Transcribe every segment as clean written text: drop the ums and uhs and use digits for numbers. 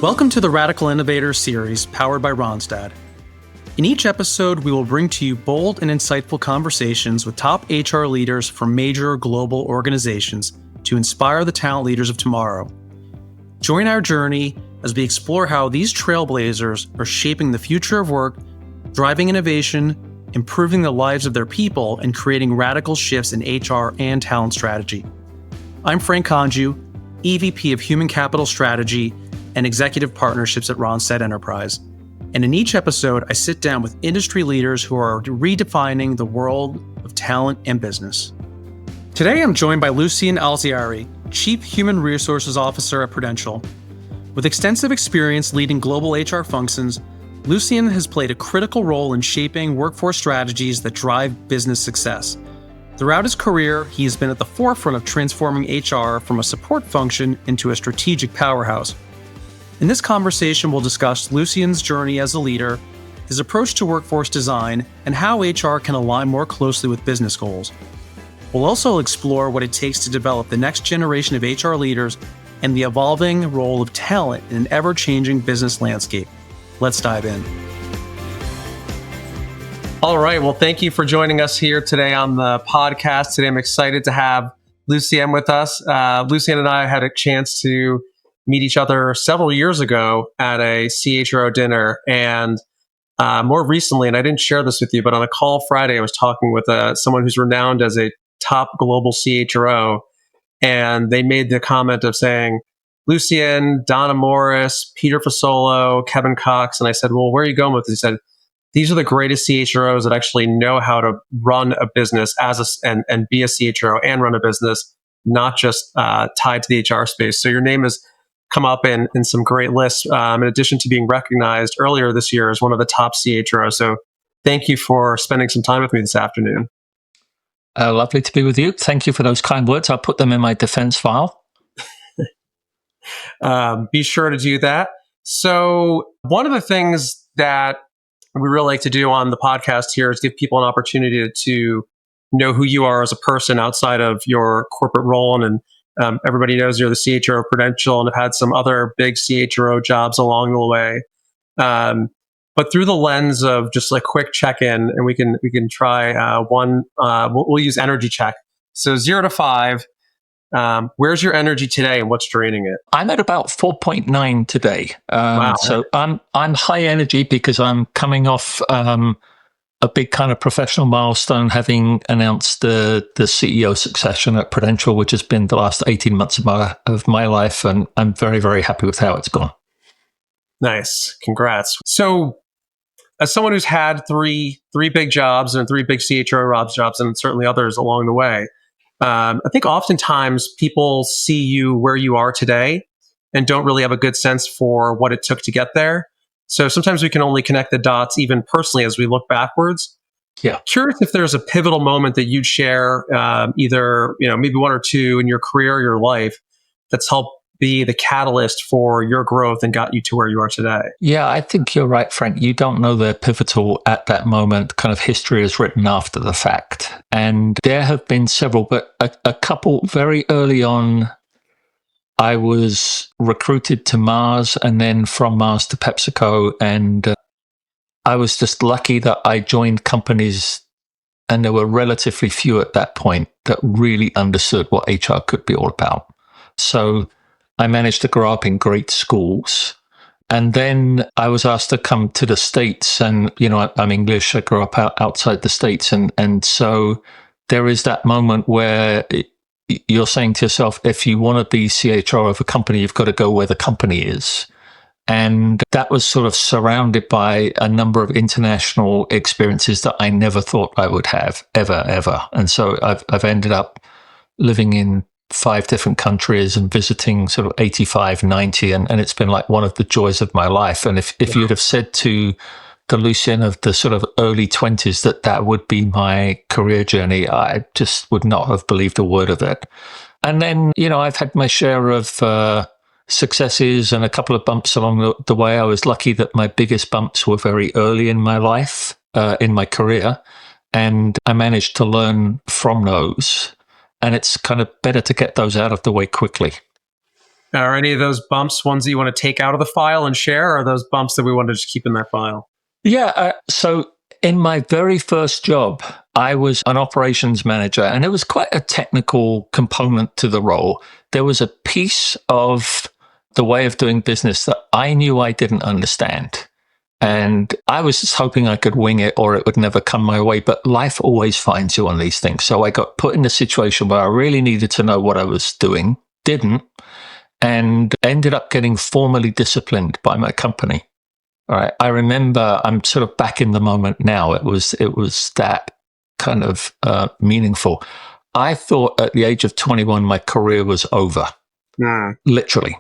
Welcome to the Radical Innovators series powered by Ronstadt. In each episode, we will bring to you bold and insightful conversations with top HR leaders from major global organizations to inspire the talent leaders of tomorrow. Join our journey as we explore how these trailblazers are shaping the future of work, driving innovation, improving the lives of their people, and creating radical shifts in HR and talent strategy. I'm Frank Congiu, EVP of Human Capital Strategy and Executive Partnerships at Ronstadt Enterprise. And in each episode, I sit down with industry leaders who are redefining the world of talent and business. Today, I'm joined by Lucien Alziari, Chief Human Resources Officer at Prudential. With extensive experience leading global HR functions, Lucien has played a critical role in shaping workforce strategies that drive business success. Throughout his career, he has been at the forefront of transforming HR from a support function into a strategic powerhouse. In this conversation, we'll discuss Lucien's journey as a leader, his approach to workforce design, and how HR can align more closely with business goals. We'll also explore what it takes to develop the next generation of HR leaders and the evolving role of talent in an ever-changing business landscape. Let's dive in. All right. Well, thank you for joining us here today on the podcast. Today, I'm excited to have Lucien with us. Lucien and I had a chance to meet each other several years ago at a CHRO dinner. And more recently, and I didn't share this with you, but on a call Friday, I was talking with someone who's renowned as a top global CHRO. And they made the comment of saying, Lucien, Donna Morris, Peter Fasolo, Kevin Cox. And I said, well, where are you going with this? He said, these are the greatest CHROs that actually know how to run a business and be a CHRO and run a business, not just tied to the HR space. So your name has come up in some great lists, in addition to being recognized earlier this year as one of the top CHROs. So thank you for spending some time with me this afternoon. Lovely to be with you. Thank you for those kind words. I'll put them in my defense file. Be sure to do that. So one of the things that we really like to do on the podcast here is give people an opportunity to know who you are as a person outside of your corporate role. And everybody knows you're the CHRO of Prudential and have had some other big CHRO jobs along the way. But through the lens of just a quick check-in, and we can try one. We'll use energy check. So 0 to 5. Where's your energy today, and what's draining it? I'm at about 4.9 today. Wow. So I'm high energy because I'm coming off a big kind of professional milestone, having announced the CEO succession at Prudential, which has been the last 18 months of my life, and I'm very, very happy with how it's gone. Nice, congrats. So, as someone who's had three big jobs and 3 big CHRO jobs, and certainly others along the way, I think oftentimes people see you where you are today and don't really have a good sense for what it took to get there. So sometimes we can only connect the dots, even personally, as we look backwards. Yeah. Curious if there's a pivotal moment that you'd share, either maybe 1 or 2 in your career or your life, that's helped be the catalyst for your growth and got you to where you are today. Yeah, I think you're right, Frank. You don't know they're pivotal at that moment. Kind of history is written after the fact. And there have been several, but a couple very early on. I was recruited to Mars and then from Mars to PepsiCo. And I was just lucky that I joined companies, and there were relatively few at that point that really understood what HR could be all about. So I managed to grow up in great schools. And then I was asked to come to the States, and, I'm English. I grew up outside the States. And so there is that moment where you're saying to yourself, if you want to be CHRO of a company, you've got to go where the company is. And that was sort of surrounded by a number of international experiences that I never thought I would have, ever. And so I've ended up living in 5 different countries and visiting sort of 85, 90, and it's been like one of the joys of my life. And if you'd have said to the Lucien of the sort of early 20s that would be my career journey, I just would not have believed a word of it. And then, I've had my share of successes and a couple of bumps along the way. I was lucky that my biggest bumps were very early in my life, in my career, and I managed to learn from those. And it's kind of better to get those out of the way quickly. Are any of those bumps ones that you want to take out of the file and share, or are those bumps that we want to just keep in that file? Yeah. So in my very first job, I was an operations manager, and it was quite a technical component to the role. There was a piece of the way of doing business that I knew I didn't understand. And I was just hoping I could wing it or it would never come my way. But life always finds you on these things. So I got put in a situation where I really needed to know what I was doing, didn't, and ended up getting formally disciplined by my company. All right. I remember, I'm sort of back in the moment now. It was that kind of meaningful. I thought at the age of 21, my career was over, literally.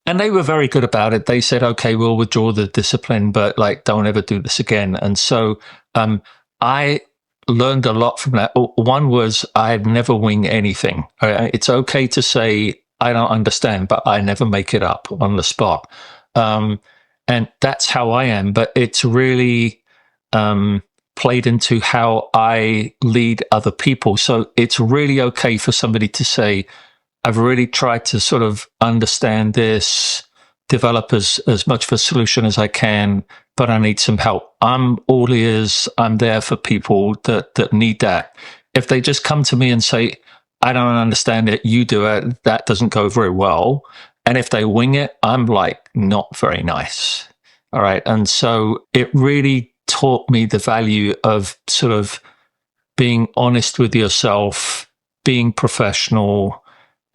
And they were very good about it. They said, okay, we'll withdraw the discipline, but like, don't ever do this again. And so I learned a lot from that. One was I'd never wing anything. It's okay to say, I don't understand, but I never make it up on the spot. And that's how I am. But it's really played into how I lead other people. So it's really okay for somebody to say, I've really tried to sort of understand this, develop as much of a solution as I can, but I need some help. I'm all ears. I'm there for people that need that. If they just come to me and say, I don't understand it, you do it, that doesn't go very well. And if they wing it, I'm like, not very nice. All right. And so it really taught me the value of sort of being honest with yourself, being professional,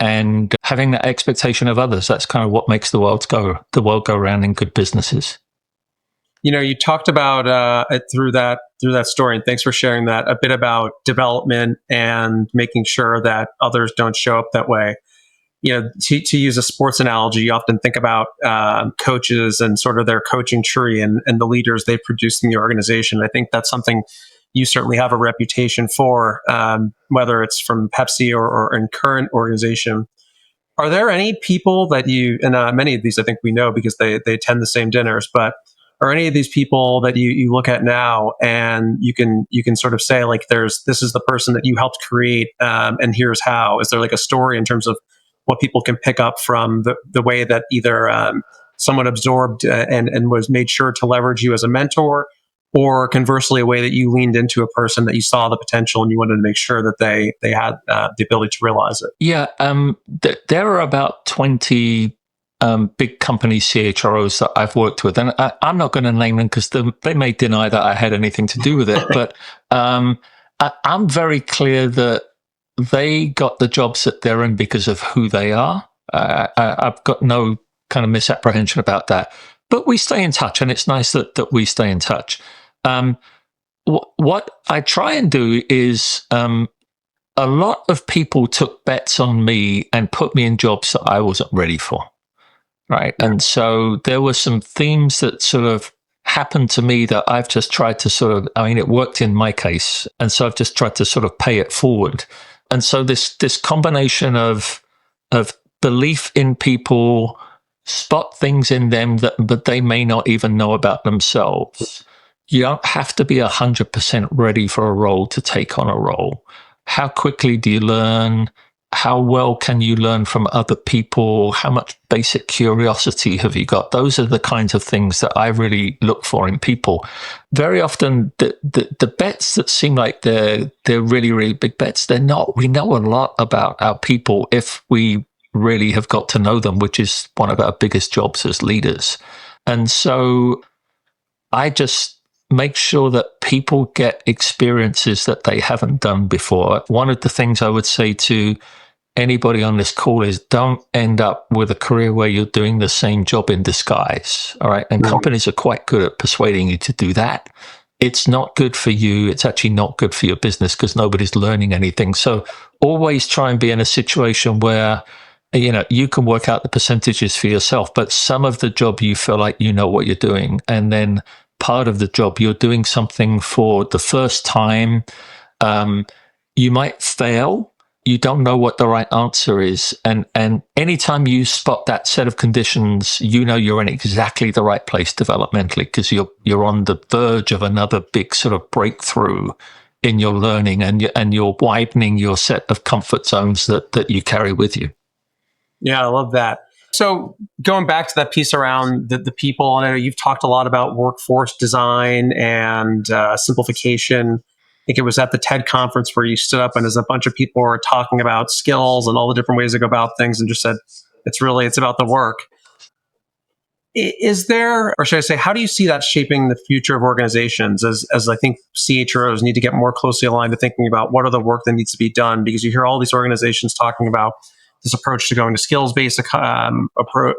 and having that expectation of others. That's kind of what makes the world go round in good businesses. You talked about it through that story, and thanks for sharing that, a bit about development and making sure that others don't show up that way. To use a sports analogy, you often think about coaches and sort of their coaching tree and the leaders they've produced in the organization. I think that's something you certainly have a reputation for, whether it's from Pepsi or in current organization. Are there any people that and many of these I think we know because they attend the same dinners, but are any of these people that you look at now and you can sort of say, like, this is the person that you helped create, and here's how? Is there like a story in terms of what people can pick up from the way that either someone absorbed and was made sure to leverage you as a mentor, or conversely, a way that you leaned into a person that you saw the potential and you wanted to make sure that they had the ability to realize it? Yeah, there are about 20 big company CHROs that I've worked with, and I'm not going to name them because they may deny that I had anything to do with it. But I'm very clear that they got the jobs that they're in because of who they are. I've got no kind of misapprehension about that. But we stay in touch, and it's nice that we stay in touch. What I try and do is a lot of people took bets on me and put me in jobs that I wasn't ready for. Right. And so there were some themes that sort of happened to me that I've just tried to it worked in my case. And so I've just tried to sort of pay it forward. And so this combination of belief in people, spot things in them that they may not even know about themselves. You don't have to be 100% ready for a role to take on a role. How quickly do you learn? How well can you learn from other people? How much basic curiosity have you got? Those are the kinds of things that I really look for in people. Very often, the bets that seem like they're really, really big bets, they're not. We know a lot about our people if we really have got to know them, which is one of our biggest jobs as leaders. And so I just make sure that people get experiences that they haven't done before. One of the things I would say to anybody on this call is don't end up with a career where you're doing the same job in disguise. All right. And companies are quite good at persuading you to do that. It's not good for you. It's actually not good for your business because nobody's learning anything. So always try and be in a situation where, you can work out the percentages for yourself, but some of the job you feel like you know what you're doing. And then part of the job, you're doing something for the first time. You might fail. You don't know what the right answer is. And anytime you spot that set of conditions, you're in exactly the right place developmentally because you're on the verge of another big sort of breakthrough in your learning and you're widening your set of comfort zones that you carry with you. Yeah, I love that. So going back to that piece around the people, and I know you've talked a lot about workforce design and simplification. I think it was at the TED conference where you stood up and as a bunch of people were talking about skills and all the different ways to go about things and just said, it's about the work. Is there, or should I say, how do you see that shaping the future of organizations as I think CHROs need to get more closely aligned to thinking about what are the work that needs to be done? Because you hear all these organizations talking about this approach to going to skills-based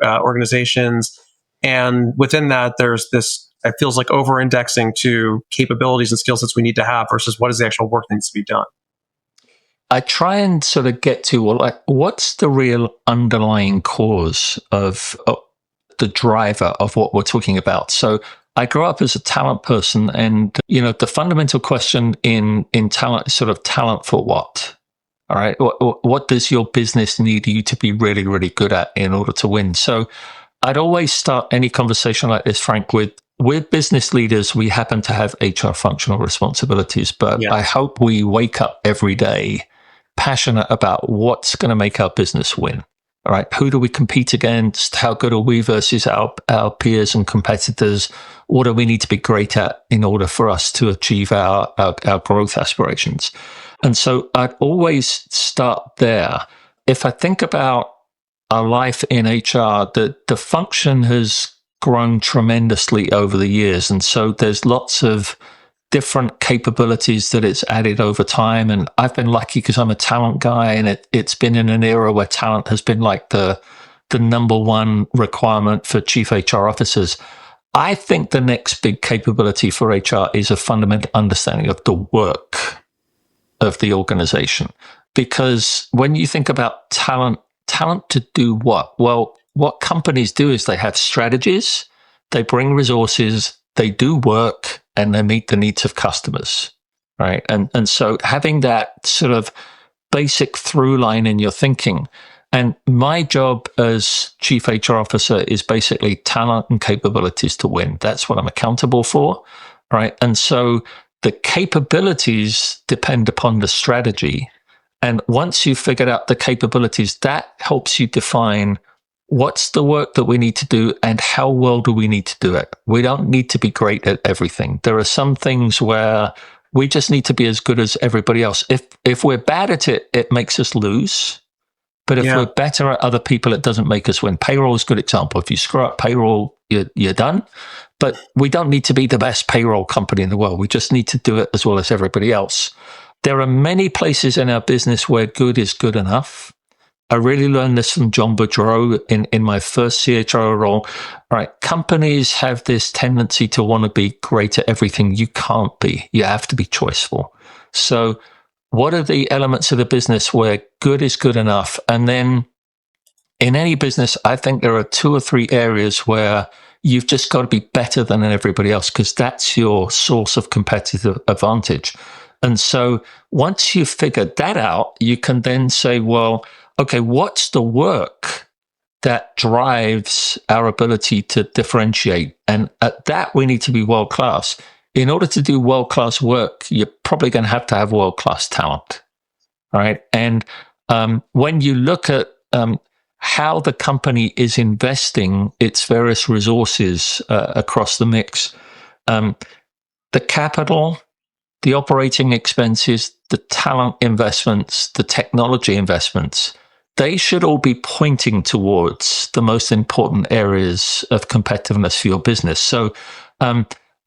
organizations. And within that, there's this, it feels like over-indexing to capabilities and skill sets we need to have versus what is the actual work that needs to be done. I try and sort of get to, well, like, what's the real underlying cause of the driver of what we're talking about? So I grew up as a talent person, and the fundamental question in talent is sort of talent for what? All right, what does your business need you to be really, really good at in order to win? So I'd always start any conversation like this, Frank, with we're business leaders. We happen to have HR functional responsibilities, but Yeah. I hope we wake up every day passionate about what's going to make our business win. All right, who do we compete against? How good are we versus our peers and competitors? What do we need to be great at in order for us to achieve our growth aspirations? And so I'd always start there. If I think about our life in HR, the function has grown tremendously over the years. And so there's lots of different capabilities that it's added over time. And I've been lucky because I'm a talent guy, and it's been in an era where talent has been like the number one requirement for chief HR officers. I think the next big capability for HR is a fundamental understanding of the work of the organization. Because when you think about talent to do what? Well, what companies do is they have strategies, they bring resources, they do work, and they meet the needs of customers, right? And so having that sort of basic through line in your thinking. And my job as chief HR officer is basically talent and capabilities to win. That's what I'm accountable for, right? And so the capabilities depend upon the strategy. And once you've figured out the capabilities, that helps you define what's the work that we need to do and how well do we need to do it. We don't need to be great at everything. There are some things where we just need to be as good as everybody else. If we're bad at it, it makes us lose. But if we're better at other people, it doesn't make us win. Payroll is a good example. If you screw up payroll, you're done. But we don't need to be the best payroll company in the world. We just need to do it as well as everybody else. There are many places in our business where good is good enough. I really learned this from John Boudreau in my first CHRO role. All right, companies have this tendency to want to be great at everything. You can't be. You have to be choiceful. So what are the elements of the business where good is good enough? And then in any business, I think there are 2 or 3 areas where you've just got to be better than everybody else because that's your source of competitive advantage. And so once you've figured that out, you can then say, well, okay, what's the work that drives our ability to differentiate? And at that, we need to be world-class. In order to do world-class work, you're probably going to have world-class talent, right? And when you look at how the company is investing its various resources across the mix, the capital, the operating expenses, the talent investments, the technology investments, they should all be pointing towards the most important areas of competitiveness for your business. So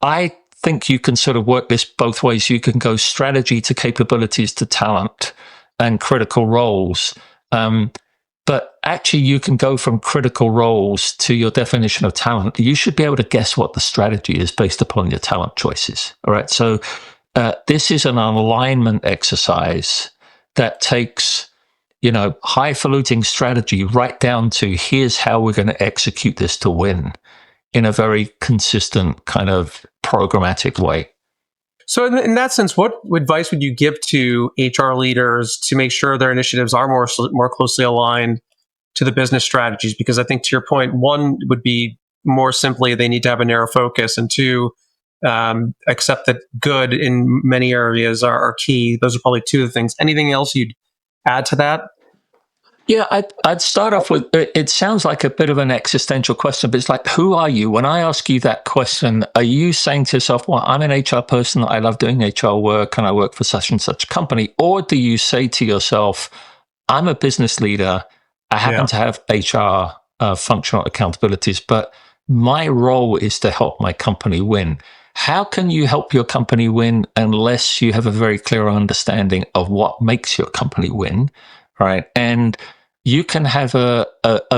I think you can sort of work this both ways. You can go strategy to capabilities to talent and critical roles. But actually, you can go from critical roles to your definition of talent. You should be able to guess what the strategy is based upon your talent choices. All right. So this is an alignment exercise that takes, highfalutin strategy right down to here's how we're going to execute this to win in a very consistent kind of programmatic way. So in that sense, what advice would you give to HR leaders to make sure their initiatives are more closely aligned to the business strategies? Because I think to your point, one would be more simply they need to have a narrow focus, and 2, accept that good in many areas are key. Those are probably 2 of the things. Anything else you'd add to that? Yeah, I'd start off with, it sounds like a bit of an existential question, but it's like, who are you? When I ask you that question, are you saying to yourself, well, I'm an HR person, I love doing HR work, and I work for such and such company? Or do you say to yourself, I'm a business leader, I happen to have HR functional accountabilities, but my role is to help my company win. How can you help your company win unless you have a very clear understanding of what makes your company win, right? And you can have a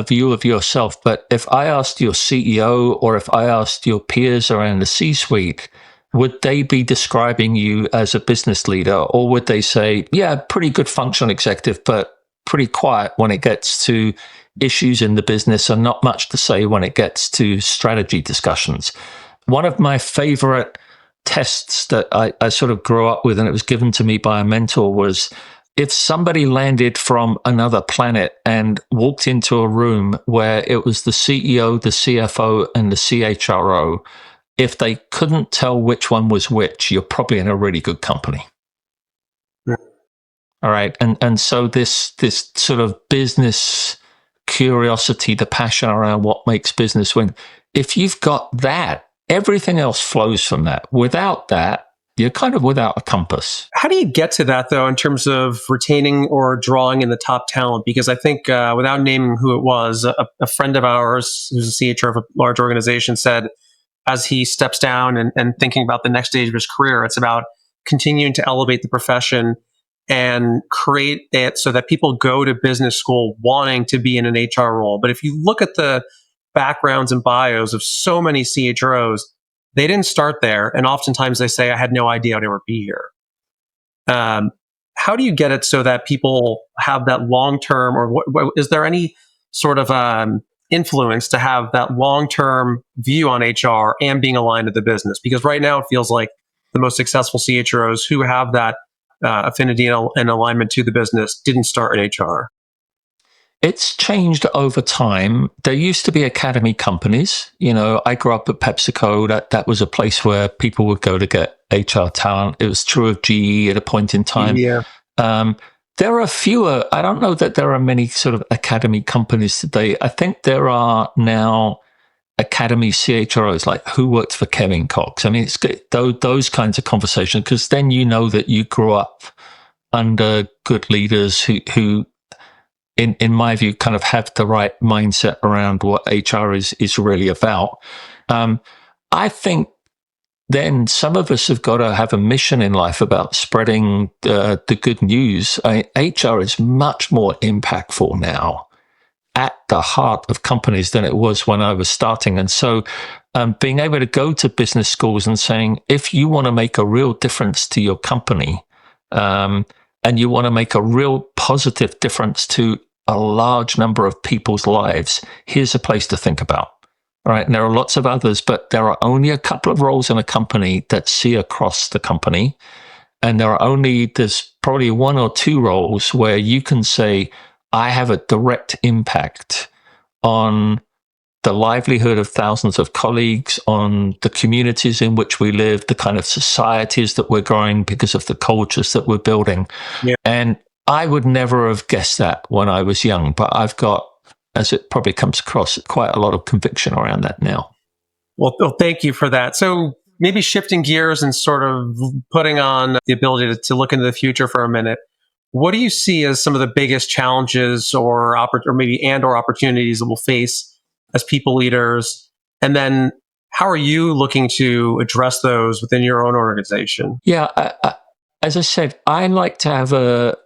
view of yourself, but if I asked your CEO or if I asked your peers around the C-suite, would they be describing you as a business leader, or would they say, yeah, pretty good functional executive, but pretty quiet when it gets to issues in the business and not much to say when it gets to strategy discussions? One of my favorite tests that I sort of grew up with, and it was given to me by a mentor, was if somebody landed from another planet and walked into a room where it was the CEO, the CFO, and the CHRO, if they couldn't tell which one was which, you're probably in a really good company. Yeah. All right. And so this sort of business curiosity, the passion around what makes business win, if you've got that, everything else flows from that. Without that, you're kind of without a compass. How do you get to that, though, in terms of retaining or drawing in the top talent? Because I think, without naming who it was, a friend of ours who's a CHRO of a large organization said, as he steps down and thinking about the next stage of his career, it's about continuing to elevate the profession and create it so that people go to business school wanting to be in an HR role. But if you look at the backgrounds and bios of so many CHROs, they didn't start there. And oftentimes they say, I had no idea I'd ever be here. How do you get it so that people have that long-term, or is there any sort of influence to have that long-term view on HR and being aligned to the business? Because right now it feels like the most successful CHROs who have that affinity and alignment to the business didn't start in HR. It's changed over time. There used to be academy companies. You know, I grew up at PepsiCo. That was a place where people would go to get HR talent. It was true of GE at a point in time. Yeah. There are fewer. I don't know that there are many sort of academy companies today. I think there are now academy CHROs, like who worked for Kevin Cox. I mean, it's good, those kinds of conversations, because then you know that you grew up under good leaders who in my view, kind of have the right mindset around what HR is really about. I think then some of us have got to have a mission in life about spreading the good news. HR is much more impactful now at the heart of companies than it was when I was starting. And so being able to go to business schools and saying, if you want to make a real difference to your company, and you want to make a real positive difference to a large number of people's lives, here's a place to think about. All right. And there are lots of others, but there are only a couple of roles in a company that see across the company. And there's probably one or two roles where you can say, I have a direct impact on the livelihood of thousands of colleagues, on the communities in which we live, the kind of societies that we're growing because of the cultures that we're building. Yeah. And I would never have guessed that when I was young, but I've got, as it probably comes across, quite a lot of conviction around that now. Well, thank you for that. So maybe shifting gears and sort of putting on the ability to look into the future for a minute. What do you see as some of the biggest challenges or opportunities that we'll face as people leaders? And then how are you looking to address those within your own organization? Yeah, as I said, I like to have a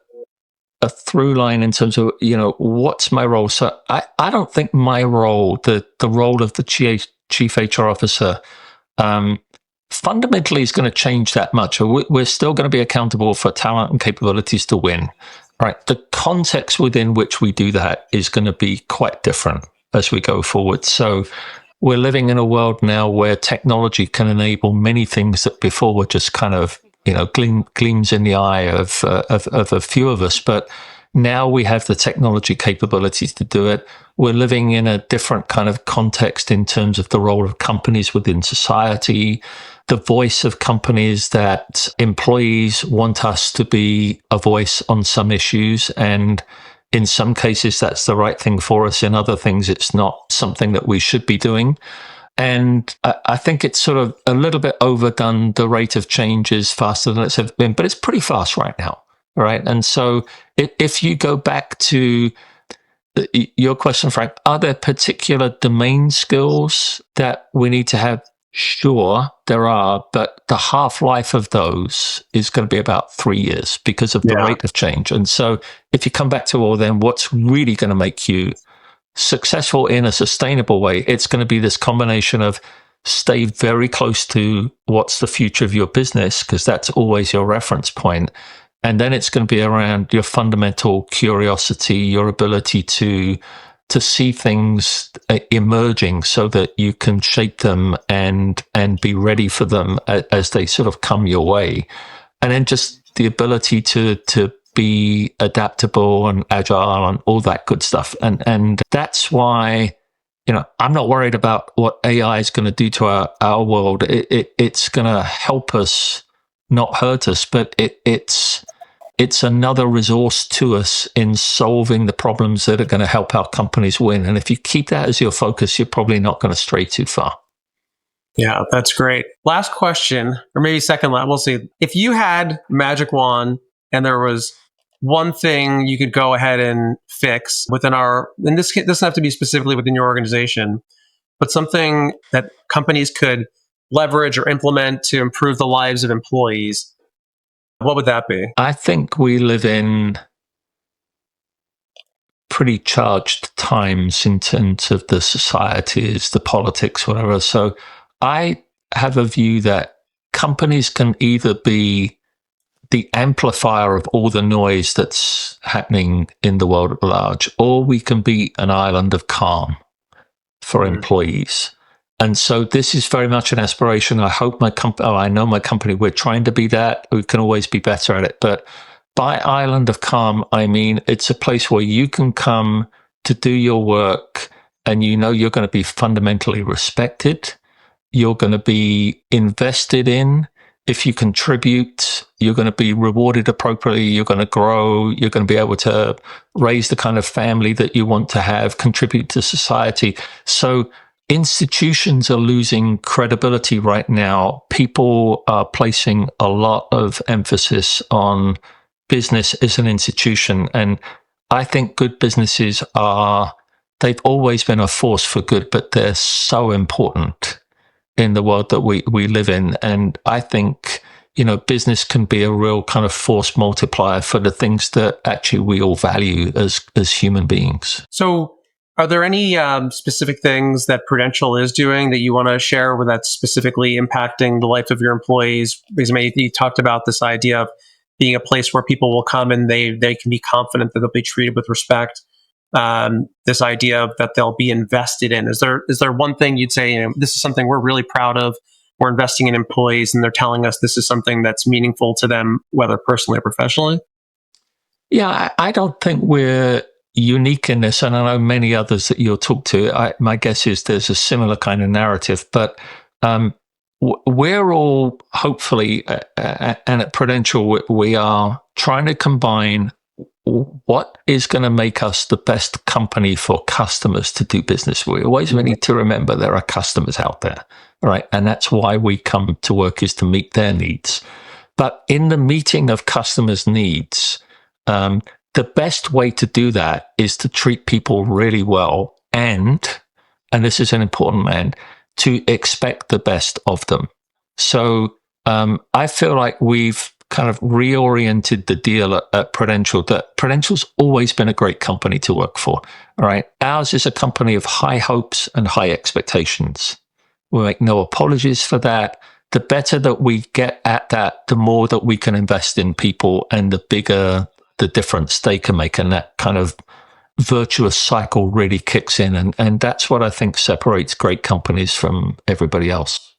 through line in terms of, what's my role? So I don't think my role, the role of the chief HR officer, fundamentally is going to change that much. We're still going to be accountable for talent and capabilities to win. Right. The context within which we do that is going to be quite different as we go forward. So we're living in a world now where technology can enable many things that before were just kind of, gleams in the eye of a few of us. But now we have the technology capabilities to do it. We're living in a different kind of context in terms of the role of companies within society, the voice of companies, that employees want us to be a voice on some issues. And in some cases, that's the right thing for us. In other things, it's not something that we should be doing. And I think it's sort of a little bit overdone. The rate of change is faster than it's ever been, but it's pretty fast right now. Right. And so if you go back to your question, Frank, are there particular domain skills that we need to have? Sure, there are, but the half-life of those is going to be about 3 years because of the rate of change. And so if you come back to, well, then what's really going to make you successful in a sustainable way, it's going to be this combination of stay very close to what's the future of your business, because that's always your reference point. And then it's going to be around your fundamental curiosity, your ability to see things emerging so that you can shape them and be ready for them as they sort of come your way. And then just the ability to be adaptable and agile and all that good stuff. And that's why, I'm not worried about what AI is going to do to our world. It's going to help us, not hurt us, but it's another resource to us in solving the problems that are going to help our companies win. And if you keep that as your focus, you're probably not going to stray too far. Yeah, that's great. Last question, or maybe second last, we'll see. If you had a magic wand and there was one thing you could go ahead and fix within and this doesn't have to be specifically within your organization, but something that companies could leverage or implement to improve the lives of employees, what would that be? I think we live in pretty charged times in terms of the societies, the politics, whatever. So I have a view that companies can either be the amplifier of all the noise that's happening in the world at large, or we can be an island of calm for employees. And so this is very much an aspiration. I hope I know my company, we're trying to be that. We can always be better at it. But by island of calm, I mean, it's a place where you can come to do your work and you're going to be fundamentally respected. You're going to be invested in. If you contribute, you're going to be rewarded appropriately. You're going to grow. You're going to be able to raise the kind of family that you want to have, contribute to society. So institutions are losing credibility right now. People are placing a lot of emphasis on business as an institution. And I think good businesses they've always been a force for good, but they're so important in the world that we live in. And I think, business can be a real kind of force multiplier for the things that actually we all value as human beings. So are there any specific things that Prudential is doing that you want to share where that's specifically impacting the life of your employees? Because you talked about this idea of being a place where people will come and they can be confident that they'll be treated with respect. This idea of that they'll be invested in. Is there one thing you'd say, this is something we're really proud of, we're investing in employees and they're telling us this is something that's meaningful to them, whether personally or professionally? Yeah, I don't think we're unique in this, and I know many others that you'll talk to. My guess is there's a similar kind of narrative, but we're all hopefully, and at Prudential, we are trying to combine what is going to make us the best company for customers to do business with. We always need to remember there are customers out there, right? And that's why we come to work, is to meet their needs. But in the meeting of customers' needs, the best way to do that is to treat people really well and this is an important man, to expect the best of them. So I feel like we've kind of reoriented the deal at Prudential, that Prudential's always been a great company to work for. All right. Ours is a company of high hopes and high expectations. We make no apologies for that. The better that we get at that, the more that we can invest in people and the bigger the difference they can make. And that kind of virtuous cycle really kicks in. And that's what I think separates great companies from everybody else.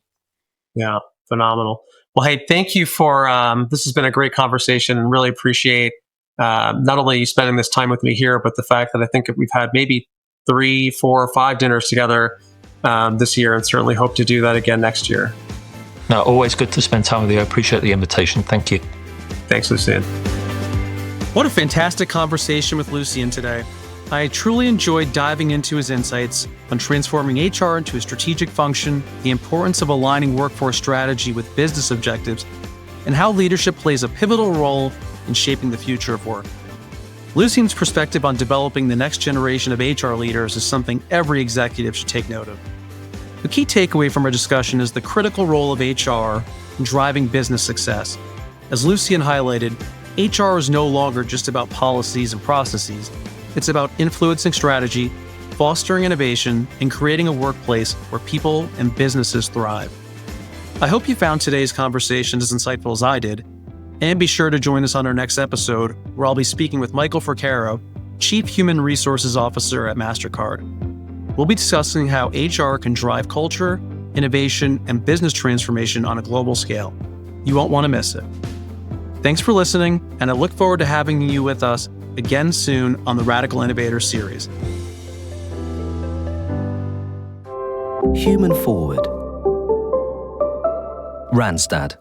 Yeah, phenomenal. Well, hey, thank you for, this has been a great conversation, and really appreciate not only you spending this time with me here, but the fact that I think we've had maybe 3, 4, or 5 dinners together this year, and certainly hope to do that again next year. No, always good to spend time with you. I appreciate the invitation. Thank you. Thanks, Lucien. What a fantastic conversation with Lucien today. I truly enjoyed diving into his insights on transforming HR into a strategic function, the importance of aligning workforce strategy with business objectives, and how leadership plays a pivotal role in shaping the future of work. Lucien's perspective on developing the next generation of HR leaders is something every executive should take note of. The key takeaway from our discussion is the critical role of HR in driving business success. As Lucien highlighted, HR is no longer just about policies and processes. It's about influencing strategy, fostering innovation, and creating a workplace where people and businesses thrive. I hope you found today's conversation as insightful as I did, and be sure to join us on our next episode, where I'll be speaking with Michael Fricaro, Chief Human Resources Officer at MasterCard. We'll be discussing how HR can drive culture, innovation, and business transformation on a global scale. You won't want to miss it. Thanks for listening, and I look forward to having you with us again soon on the Radical Innovators series. Human Forward. Randstad.